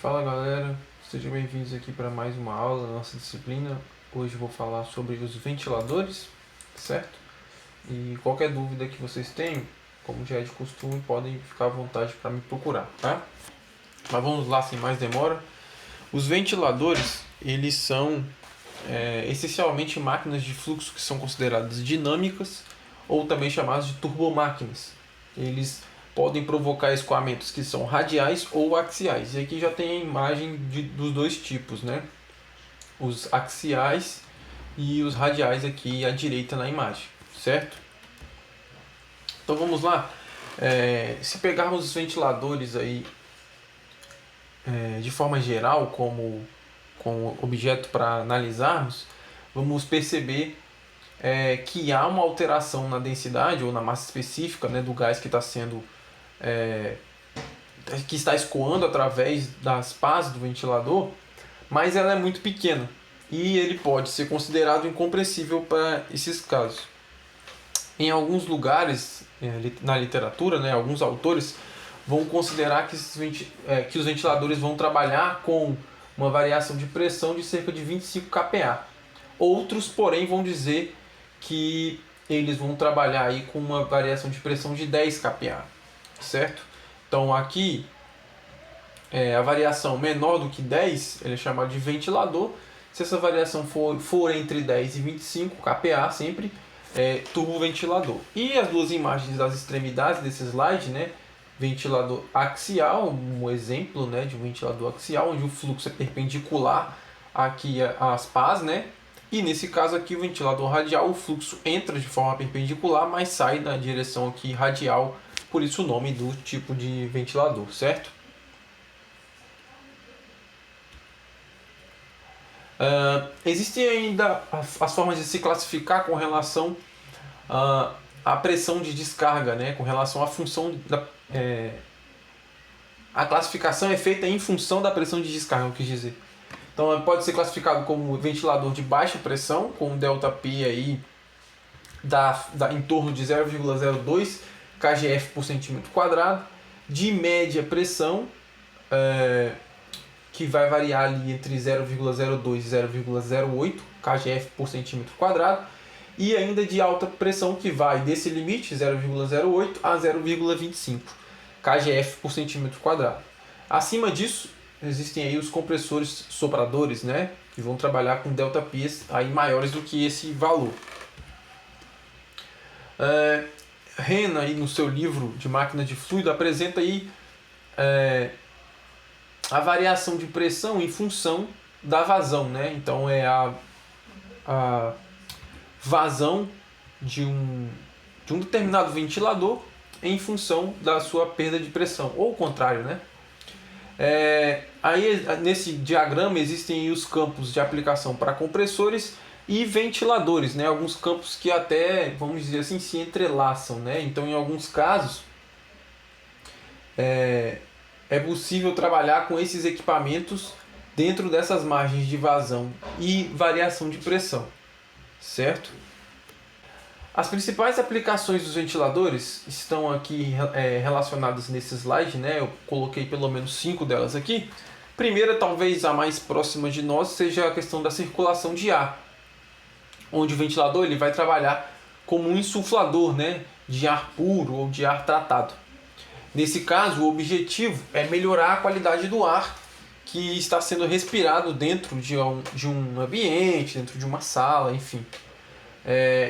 Fala galera, sejam bem-vindos aqui para mais uma aula da nossa disciplina. Hoje eu vou falar sobre os ventiladores, certo? E qualquer dúvida que vocês tenham, como já é de costume, podem ficar à vontade para me procurar, tá? Mas vamos lá sem mais demora. Os ventiladores, eles são essencialmente máquinas de fluxo que são consideradas dinâmicas ou também chamadas de turbomáquinas. Eles podem provocar escoamentos que são radiais ou axiais. E aqui já tem a imagem dos dois tipos, né? Os axiais e os radiais aqui à direita na imagem, certo? Então vamos lá. Se pegarmos os ventiladores aí de forma geral como objeto para analisarmos, vamos perceber que há uma alteração na densidade ou na massa específica, né, do gás que está sendo que está escoando através das pás do ventilador, mas ela é muito pequena e ele pode ser considerado incompressível para esses casos. Em alguns lugares na literatura, né, alguns autores vão considerar que os ventiladores vão trabalhar com uma variação de pressão de cerca de 25 kPa. Outros, porém, vão dizer que eles vão trabalhar aí com uma variação de pressão de 10 kPa, certo? Então aqui a variação menor do que 10 ele é chamado de ventilador. Se essa variação for entre 10 e 25 kPa, sempre turboventilador. E as duas imagens das extremidades desse slide, né? Ventilador axial, um exemplo, né, de um ventilador axial, onde o fluxo é perpendicular aqui às pás, né? E nesse caso aqui, o ventilador radial, o fluxo entra de forma perpendicular, mas sai na direção aqui radial, por isso o nome do tipo de ventilador, certo? Existem ainda as formas de se classificar com relação à pressão de descarga, né? Com relação à função da... a classificação é feita em função da pressão de descarga, eu quis dizer. Então pode ser classificado como ventilador de baixa pressão, com ΔP aí em torno de 0,02 kgf por centímetro quadrado, de média pressão, que vai variar ali entre 0,02 e 0,08 kgf por centímetro quadrado, e ainda de alta pressão, que vai desse limite, 0,08 a 0,25 kgf por centímetro quadrado. Acima disso, existem aí os compressores sopradores, né, que vão trabalhar com ΔPs aí maiores do que esse valor. Ren, aí no seu livro de máquina de fluido, apresenta aí a variação de pressão em função da vazão, né? Então é a vazão de um determinado ventilador em função da sua perda de pressão, ou o contrário, né? Aí nesse diagrama existem os campos de aplicação para compressores e ventiladores, né? Alguns campos que até, vamos dizer assim, se entrelaçam, né? Então em alguns casos é possível trabalhar com esses equipamentos dentro dessas margens de vazão e variação de pressão, certo? As principais aplicações dos ventiladores estão aqui relacionadas nesse slide, né? Eu coloquei pelo menos 5 delas aqui. Primeira, talvez a mais próxima de nós, seja a questão da circulação de ar, onde o ventilador ele vai trabalhar como um insuflador, né? De ar puro ou de ar tratado. Nesse caso, o objetivo é melhorar a qualidade do ar que está sendo respirado dentro de um ambiente, dentro de uma sala, enfim.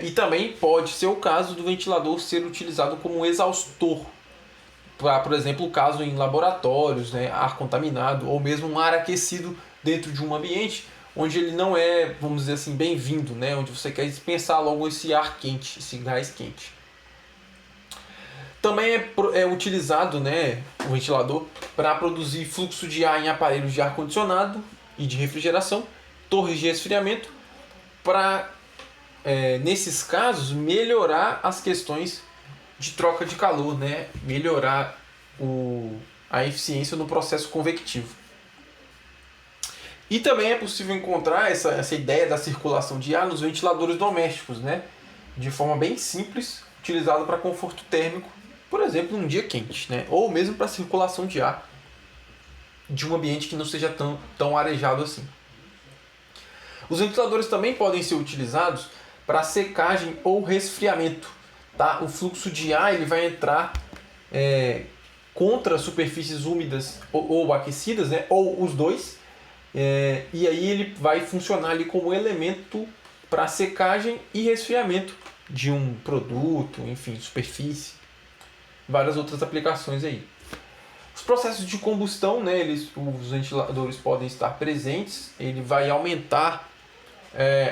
E também pode ser o caso do ventilador ser utilizado como exaustor, para, por exemplo, o caso em laboratórios, né, ar contaminado, ou mesmo um ar aquecido dentro de um ambiente onde ele não é, vamos dizer assim, bem-vindo, né, onde você quer dispensar logo esse ar quente, esse gás quente. Também é utilizado, né, o ventilador para produzir fluxo de ar em aparelhos de ar-condicionado e de refrigeração, torres de resfriamento, para, nesses casos, melhorar as questões de troca de calor, né, melhorar a eficiência no processo convectivo. E também é possível encontrar essa ideia da circulação de ar nos ventiladores domésticos, né, de forma bem simples, utilizado para conforto térmico, por exemplo, num dia quente, né? Ou mesmo para circulação de ar de um ambiente que não seja tão arejado assim. Os ventiladores também podem ser utilizados para secagem ou resfriamento. Tá? O fluxo de ar ele vai entrar contra superfícies úmidas ou aquecidas, né? Ou os dois, e aí ele vai funcionar ali como elemento para secagem e resfriamento de um produto, enfim, superfície, várias outras aplicações aí. Os processos de combustão, né, os ventiladores podem estar presentes, ele vai aumentar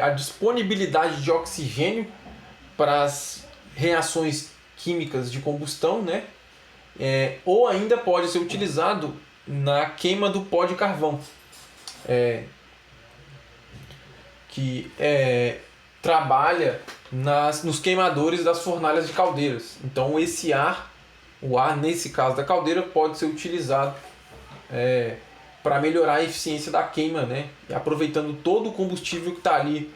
a disponibilidade de oxigênio para as reações químicas de combustão, né? Ou ainda pode ser utilizado na queima do pó de carvão, que trabalha nos queimadores das fornalhas de caldeiras. Então o ar nesse caso da caldeira pode ser utilizado para melhorar a eficiência da queima, né? Aproveitando todo o combustível que está ali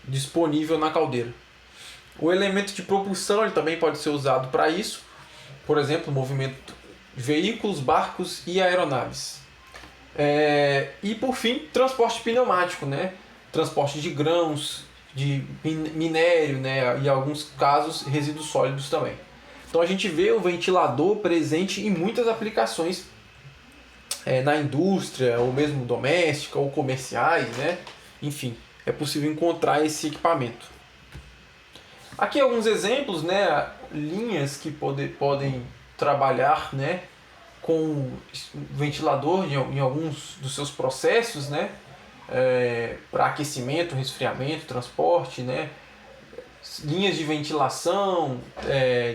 disponível na caldeira. O elemento de propulsão ele também pode ser usado para isso, por exemplo, movimento de veículos, barcos e aeronaves. E por fim, transporte pneumático, né? Transporte de grãos, de minério, né? E em alguns casos resíduos sólidos também. Então a gente vê o ventilador presente em muitas aplicações na indústria, ou mesmo doméstica, ou comerciais, né? Enfim, é possível encontrar esse equipamento. Aqui alguns exemplos, né? Linhas que podem trabalhar, né? Com ventilador em alguns dos seus processos, né? Para aquecimento, resfriamento, transporte, né? Linhas de ventilação,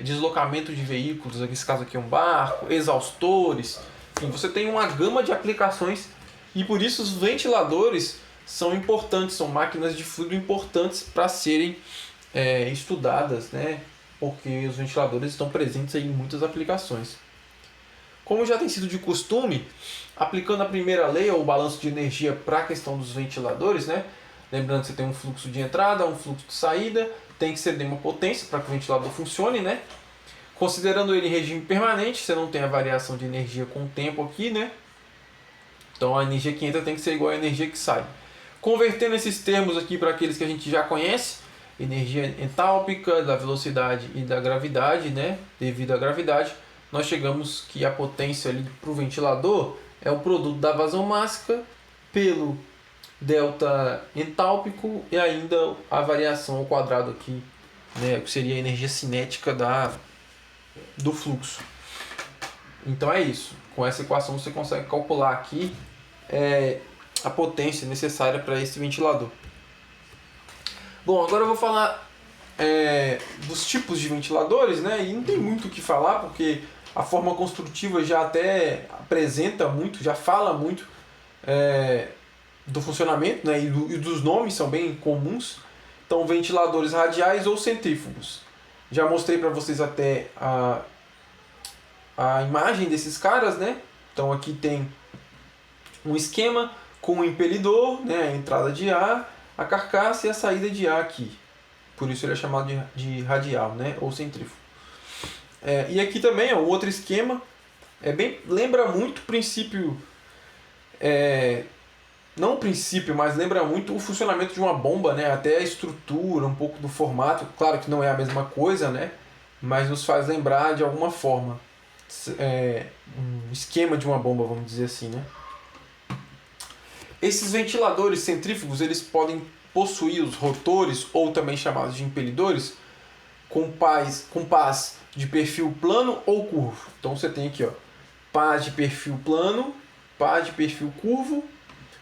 deslocamento de veículos, nesse caso aqui é um barco, exaustores, enfim, você tem uma gama de aplicações e por isso os ventiladores são importantes, são máquinas de fluido importantes para serem estudadas, né? Porque os ventiladores estão presentes aí em muitas aplicações. Como já tem sido de costume, aplicando a primeira lei, ou o balanço de energia para a questão dos ventiladores, né? Lembrando que você tem um fluxo de entrada, um fluxo de saída, tem que ceder uma potência para que o ventilador funcione, né? Considerando ele em regime permanente, você não tem a variação de energia com o tempo aqui, né? Então a energia que entra tem que ser igual à energia que sai. Convertendo esses termos aqui para aqueles que a gente já conhece, energia entálpica, da velocidade e da gravidade, né? Devido à gravidade, nós chegamos que a potência ali para o ventilador é o produto da vazão mássica pelo delta entálpico e ainda a variação ao quadrado aqui, né, que seria a energia cinética do fluxo. Então é isso. Com essa equação você consegue calcular aqui a potência necessária para esse ventilador. Bom, agora eu vou falar dos tipos de ventiladores, né? E não tem muito o que falar porque a forma construtiva já até apresenta muito, já fala muito do funcionamento, né? E dos nomes são bem comuns. Então, ventiladores radiais ou centrífugos. Já mostrei para vocês até a imagem desses caras, né? Então aqui tem um esquema com o impelidor, né? A entrada de ar, a carcaça e a saída de ar aqui. Por isso ele é chamado de radial, né? Ou centrífugo. E aqui também é o outro esquema. Lembra muito o princípio... não o princípio, mas lembra muito o funcionamento de uma bomba, né? Até a estrutura, um pouco do formato. Claro que não é a mesma coisa, né? Mas nos faz lembrar de alguma forma. Um esquema de uma bomba, vamos dizer assim, né? Esses ventiladores centrífugos, eles podem possuir os rotores, ou também chamados de impelidores, com pás de perfil plano ou curvo. Então você tem aqui, ó, pás de perfil plano, pás de perfil curvo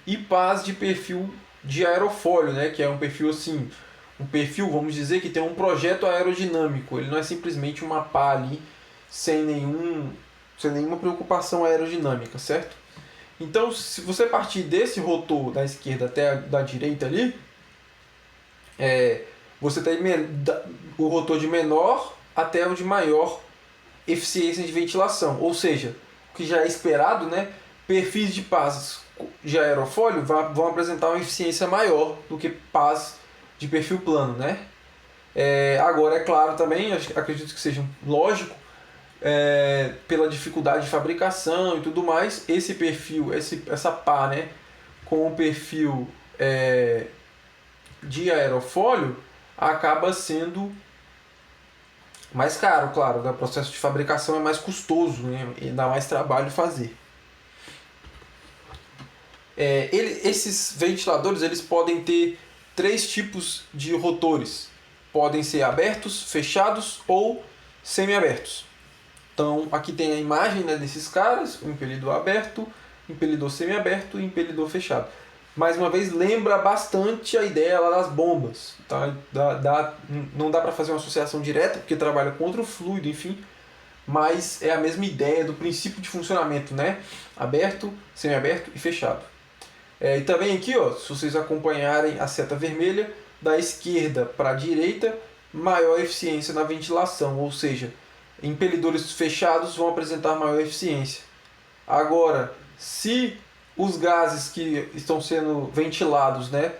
e pás de perfil de aerofólio, né? Que é um perfil assim, vamos dizer, que tem um projeto aerodinâmico. Ele não é simplesmente uma pá ali sem nenhuma preocupação aerodinâmica, certo? Então, se você partir desse rotor da esquerda até da direita ali, você tem o rotor de menor até o de maior eficiência de ventilação. Ou seja, o que já é esperado, né? Perfis de pás de aerofólio vão apresentar uma eficiência maior do que pás de perfil plano, né? Agora, é claro também, acredito que seja lógico, pela dificuldade de fabricação e tudo mais, esse perfil, essa pá, né, com o perfil de aerofólio acaba sendo mais caro, claro, o processo de fabricação é mais custoso, né, e dá mais trabalho fazer. Esses ventiladores eles podem ter 3 tipos de rotores, podem ser abertos, fechados ou semi-abertos. Então aqui tem a imagem, né, desses caras, o impelidor aberto, impelidor semi-aberto e impelidor fechado. Mais uma vez, lembra bastante a ideia lá das bombas. Tá? Não dá para fazer uma associação direta, porque trabalha contra o fluido, enfim, mas é a mesma ideia do princípio de funcionamento, né? Aberto, semi-aberto e fechado. E também aqui, ó, se vocês acompanharem a seta vermelha, da esquerda para a direita, maior eficiência na ventilação, ou seja, impelidores fechados vão apresentar maior eficiência. Agora, se os gases que estão sendo ventilados, né,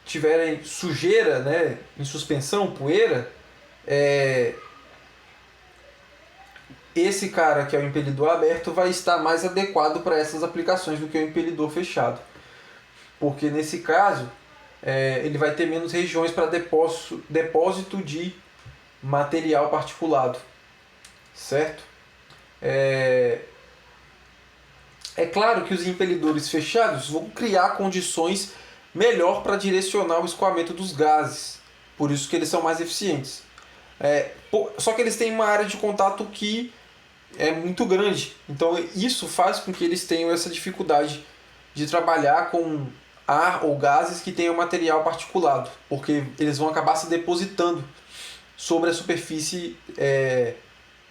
tiverem sujeira, né, em suspensão, poeira, esse cara que é o impelidor aberto vai estar mais adequado para essas aplicações do que o impelidor fechado. Porque nesse caso, ele vai ter menos regiões para depósito de material particulado, certo? É claro que os impelidores fechados vão criar condições melhor para direcionar o escoamento dos gases, por isso que eles são mais eficientes. Só que eles têm uma área de contato que é muito grande, então isso faz com que eles tenham essa dificuldade de trabalhar com ar ou gases que tenham material particulado, porque eles vão acabar se depositando sobre a superfície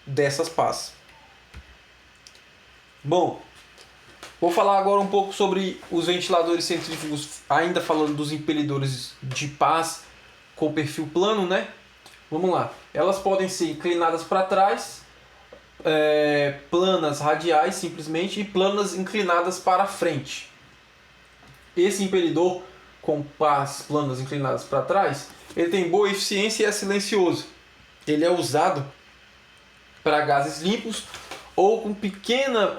dessas pás. Bom, vou falar agora um pouco sobre os ventiladores centrífugos, ainda falando dos impelidores de pás com perfil plano, né? Vamos lá. Elas podem ser inclinadas para trás, planas radiais simplesmente, e planas inclinadas para frente. Esse impelidor com pás planas inclinadas para trás, ele tem boa eficiência e é silencioso. Ele é usado para gases limpos ou com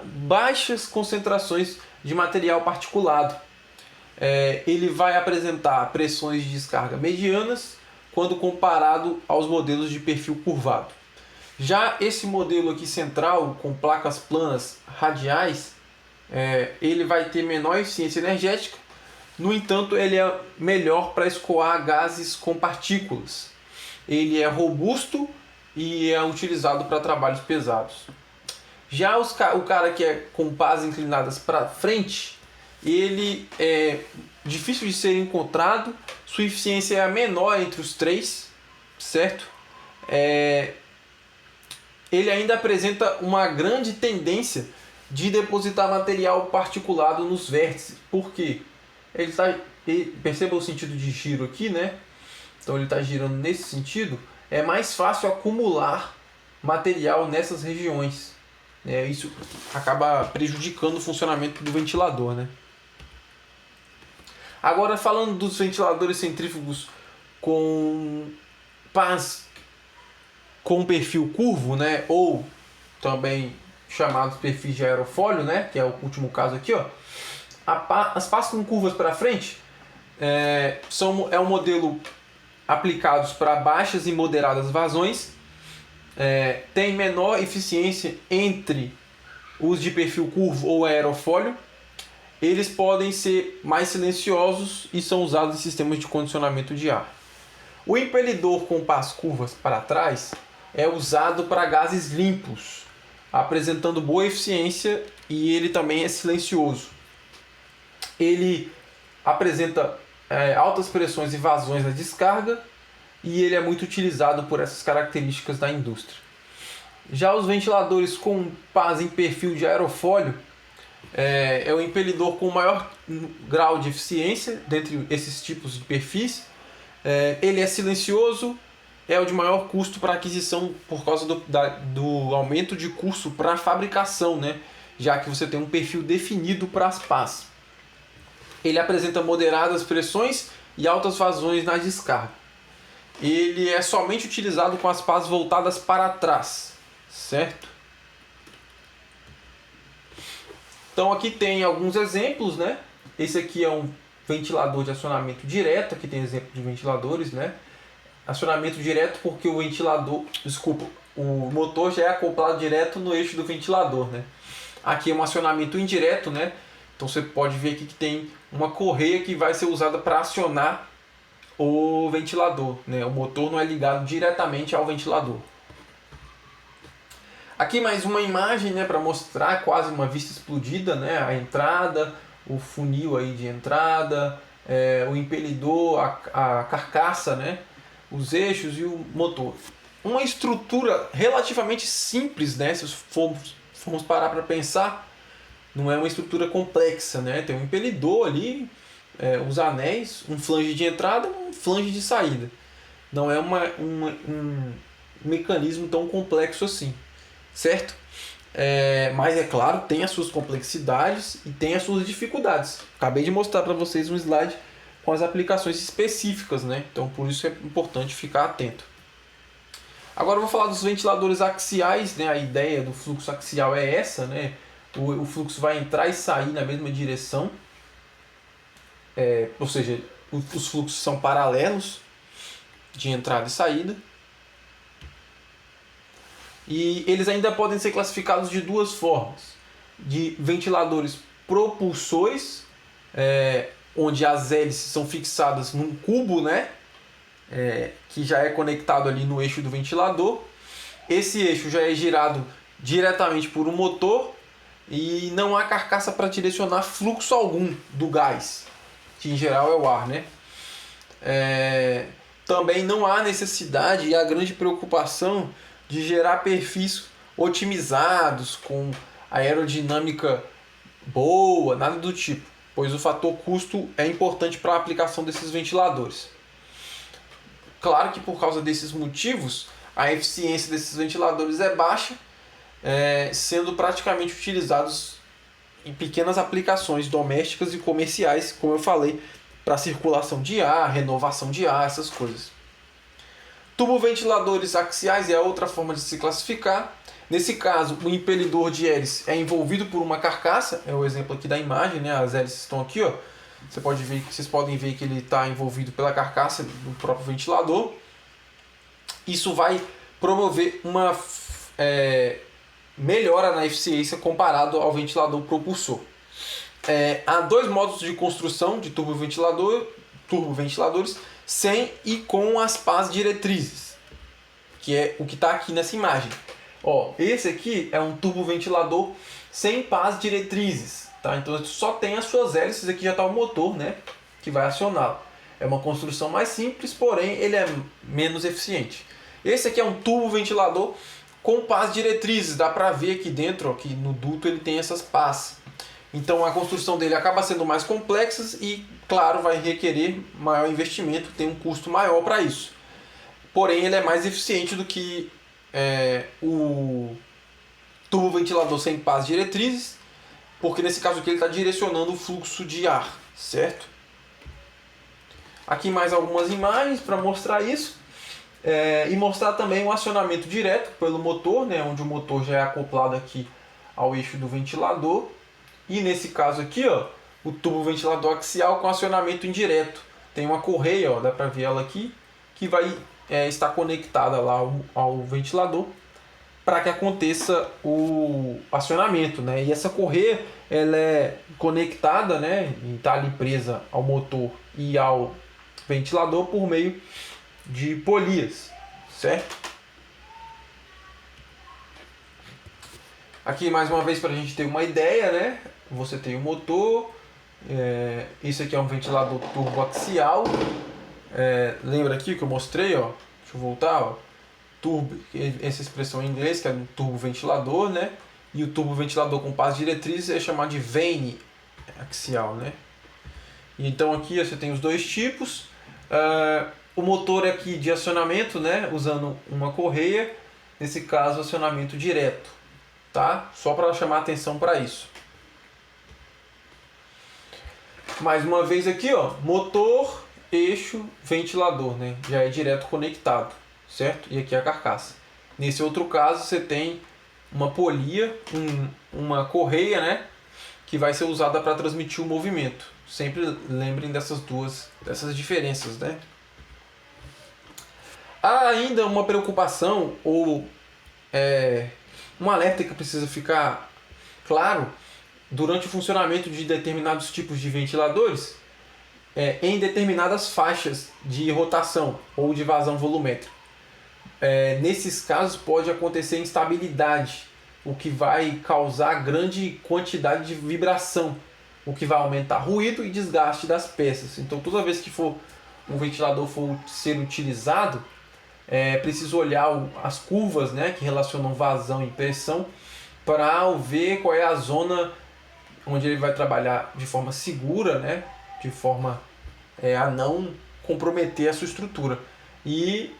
baixas concentrações de material particulado. Ele vai apresentar pressões de descarga medianas quando comparado aos modelos de perfil curvado. Já esse modelo aqui central, com placas planas radiais, ele vai ter menor eficiência energética, no entanto ele é melhor para escoar gases com partículas. Ele é robusto e é utilizado para trabalhos pesados. Já o cara que é com pás inclinadas para frente, ele é difícil de ser encontrado, sua eficiência é a menor entre os 3, certo? Ele ainda apresenta uma grande tendência de depositar material particulado nos vértices. Por quê? Perceba o sentido de giro aqui, né? Então ele está girando nesse sentido. É mais fácil acumular material nessas regiões. Isso acaba prejudicando o funcionamento do ventilador, né? Agora, falando dos ventiladores centrífugos com pás com perfil curvo, né, ou também chamados perfis de aerofólio, né, que é o último caso aqui, ó. As pás com curvas para frente é um modelo aplicados para baixas e moderadas vazões, tem menor eficiência entre os de perfil curvo ou aerofólio. Eles podem ser mais silenciosos e são usados em sistemas de condicionamento de ar. O impelidor com pás curvas para trás é usado para gases limpos, apresentando boa eficiência, e ele também é silencioso. Ele apresenta altas pressões e vazões na descarga, e ele é muito utilizado por essas características da indústria. Já os ventiladores com pás em perfil de aerofólio é o impelidor com maior grau de eficiência dentre esses tipos de perfis. Ele é silencioso, é o de maior custo para aquisição por causa do aumento de custo para a fabricação, né? Já que você tem um perfil definido para as pás. Ele apresenta moderadas pressões e altas vazões na descarga. Ele é somente utilizado com as pás voltadas para trás. certo? Então aqui tem alguns exemplos, né? Esse aqui é um ventilador de acionamento direto, aqui tem exemplo de ventiladores, né? Acionamento direto porque o ventilador, desculpa, o motor já é acoplado direto no eixo do ventilador, né? Aqui é um acionamento indireto, né? Então você pode ver aqui que tem uma correia que vai ser usada para acionar o ventilador, né? O motor não é ligado diretamente ao ventilador. Aqui mais uma imagem, né, para mostrar quase uma vista explodida, né? A entrada, o funil aí de entrada, o impelidor, a carcaça, né? Os eixos e o motor. Uma estrutura relativamente simples, né? Se formos parar para pensar, não é uma estrutura complexa, né? Tem um impelidor ali, os anéis, um flange de entrada, um flange de saída. Não é um mecanismo tão complexo assim, certo? Mas é claro, tem as suas complexidades e tem as suas dificuldades. Acabei de mostrar para vocês um slide com as aplicações específicas, né? Então por isso é importante ficar atento. Agora eu vou falar dos ventiladores axiais, né? A ideia do fluxo axial é essa, né? O fluxo vai entrar e sair na mesma direção, ou seja, os fluxos são paralelos de entrada e saída. E eles ainda podem ser classificados de duas formas: de ventiladores propulsores, onde as hélices são fixadas num cubo, né? Que já é conectado ali no eixo do ventilador. Esse eixo já é girado diretamente por um motor e não há carcaça para direcionar fluxo algum do gás, que em geral é o ar, né? Também não há necessidade e a grande preocupação de gerar perfis otimizados com aerodinâmica boa, nada do tipo, pois o fator custo é importante para a aplicação desses ventiladores. Claro que por causa desses motivos, a eficiência desses ventiladores é baixa, sendo praticamente utilizados em pequenas aplicações domésticas e comerciais, como eu falei, para circulação de ar, renovação de ar, essas coisas. Turboventiladores axiais é a outra forma de se classificar. Nesse caso, o impelidor de hélice é envolvido por uma carcaça, é o exemplo aqui da imagem, né? As hélices estão aqui, ó. Vocês podem ver que ele está envolvido pela carcaça do próprio ventilador. Isso vai promover uma melhora na eficiência comparado ao ventilador propulsor. Há dois modos de construção de turboventiladores, sem e com as pás diretrizes, que é o que está aqui nessa imagem. Esse aqui é um turboventilador sem pás diretrizes, tá? Então só tem as suas hélices, aqui já está o motor, né, que vai acioná-lo. É uma construção mais simples, porém ele é menos eficiente. Esse aqui é um turboventilador com pás diretrizes, dá para ver aqui dentro, aqui no duto ele tem essas pás. Então a construção dele acaba sendo mais complexa e, claro, vai requerer maior investimento, tem um custo maior para isso. Porém, ele é mais eficiente do que o turboventilador sem pás diretrizes, porque nesse caso aqui ele está direcionando o fluxo de ar, certo? Aqui mais algumas imagens para mostrar isso. E mostrar também o acionamento direto pelo motor, né, onde o motor já é acoplado aqui ao eixo do ventilador. E nesse caso aqui, ó, o turboventilador axial com acionamento indireto. Tem uma correia, ó, dá para ver ela aqui, que vai estar conectada lá ao ventilador para que aconteça o acionamento, né? E essa correia ela é conectada, né, e está ali presa ao motor e ao ventilador por meio de polias, certo? Aqui mais uma vez para a gente ter uma ideia, né? Você tem o motor, esse aqui é um ventilador turboaxial. Lembra aqui que eu mostrei, ó? Deixa eu voltar, ó. Turbo, essa expressão em inglês que é um turboventilador, né? E o turboventilador com pás diretrizes é chamado de vane axial, né? Então aqui você tem os dois tipos. O motor aqui de acionamento, né? Usando uma correia, nesse caso acionamento direto, tá? Só para chamar atenção para isso. Mais uma vez aqui, ó, motor, eixo, ventilador, né? Já é direto conectado, certo? E aqui a carcaça. Nesse outro caso, você tem uma polia, uma correia, né, que vai ser usada para transmitir o movimento. Sempre lembrem dessas diferenças, né? Há ainda uma preocupação ou um alerta que precisa ficar claro durante o funcionamento de determinados tipos de ventiladores em determinadas faixas de rotação ou de vazão volumétrica. Nesses casos pode acontecer instabilidade, o que vai causar grande quantidade de vibração, o que vai aumentar ruído e desgaste das peças. Então toda vez que um ventilador for ser utilizado, é preciso olhar as curvas, né, que relacionam vazão e pressão para ver qual é a zona onde ele vai trabalhar de forma segura, né, de forma a não comprometer a sua estrutura. E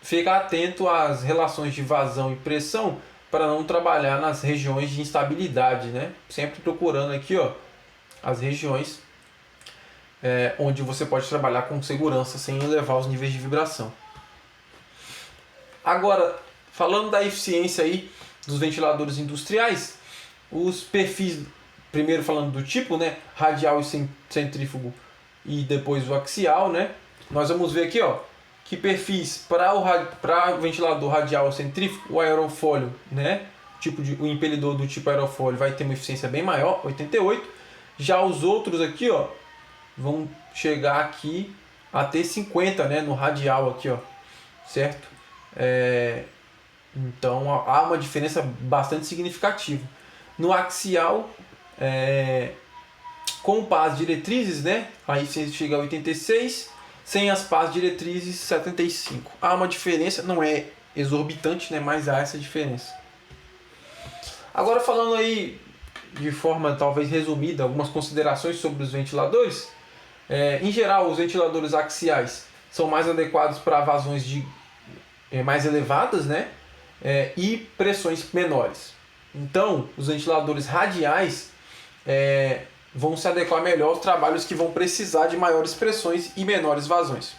ficar atento às relações de vazão e pressão para não trabalhar nas regiões de instabilidade, né? Sempre procurando aqui, ó, as regiões onde você pode trabalhar com segurança sem elevar os níveis de vibração. Agora, falando da eficiência aí dos ventiladores industriais, os perfis, primeiro falando do tipo, né, radial e centrífugo e depois o axial, né? Nós vamos ver aqui, ó, que perfis para o ventilador radial centrífugo, o aerofólio, né, o impelidor do tipo aerofólio vai ter uma eficiência bem maior, 88. Já os outros aqui, ó, vão chegar aqui a ter 50, né, no radial aqui, ó, certo? Então há uma diferença bastante significativa. No axial, com pás diretrizes, né, aí você chega a 86. Sem as pás diretrizes, 75. Há uma diferença, não é exorbitante, né, mas há essa diferença. Agora falando aí de forma talvez resumida, algumas considerações sobre os ventiladores. Em geral, os ventiladores axiais são mais adequados para vazões mais elevadas, né, e pressões menores. Então, os ventiladores radiais vão se adequar melhor aos trabalhos que vão precisar de maiores pressões e menores vazões.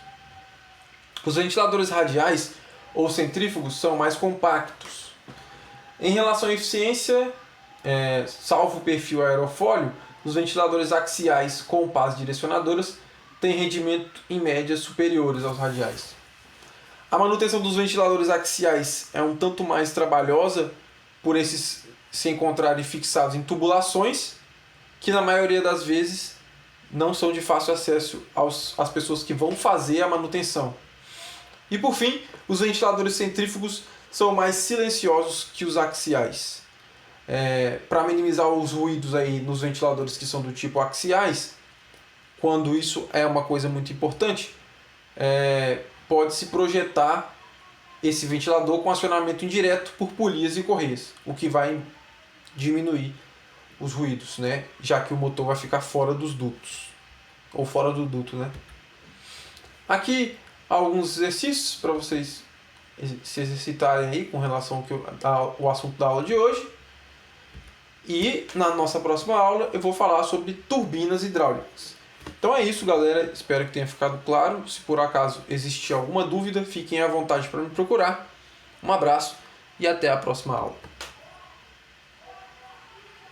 Os ventiladores radiais ou centrífugos são mais compactos. Em relação à eficiência, salvo o perfil aerofólio, os ventiladores axiais com pás direcionadoras têm rendimento em média superiores aos radiais. A manutenção dos ventiladores axiais é um tanto mais trabalhosa por esses se encontrarem fixados em tubulações, que na maioria das vezes não são de fácil acesso às pessoas que vão fazer a manutenção. E por fim, os ventiladores centrífugos são mais silenciosos que os axiais. Para minimizar os ruídos aí nos ventiladores que são do tipo axiais, quando isso é uma coisa muito importante, pode-se projetar esse ventilador com acionamento indireto por polias e correias, o que vai diminuir os ruídos, né? Já que o motor vai ficar fora dos dutos, ou fora do duto, né? Aqui alguns exercícios para vocês se exercitarem aí com relação ao assunto da aula de hoje. E na nossa próxima aula eu vou falar sobre turbinas hidráulicas. Então é isso, galera. Espero que tenha ficado claro. Se por acaso existir alguma dúvida, fiquem à vontade para me procurar. Um abraço e até a próxima aula.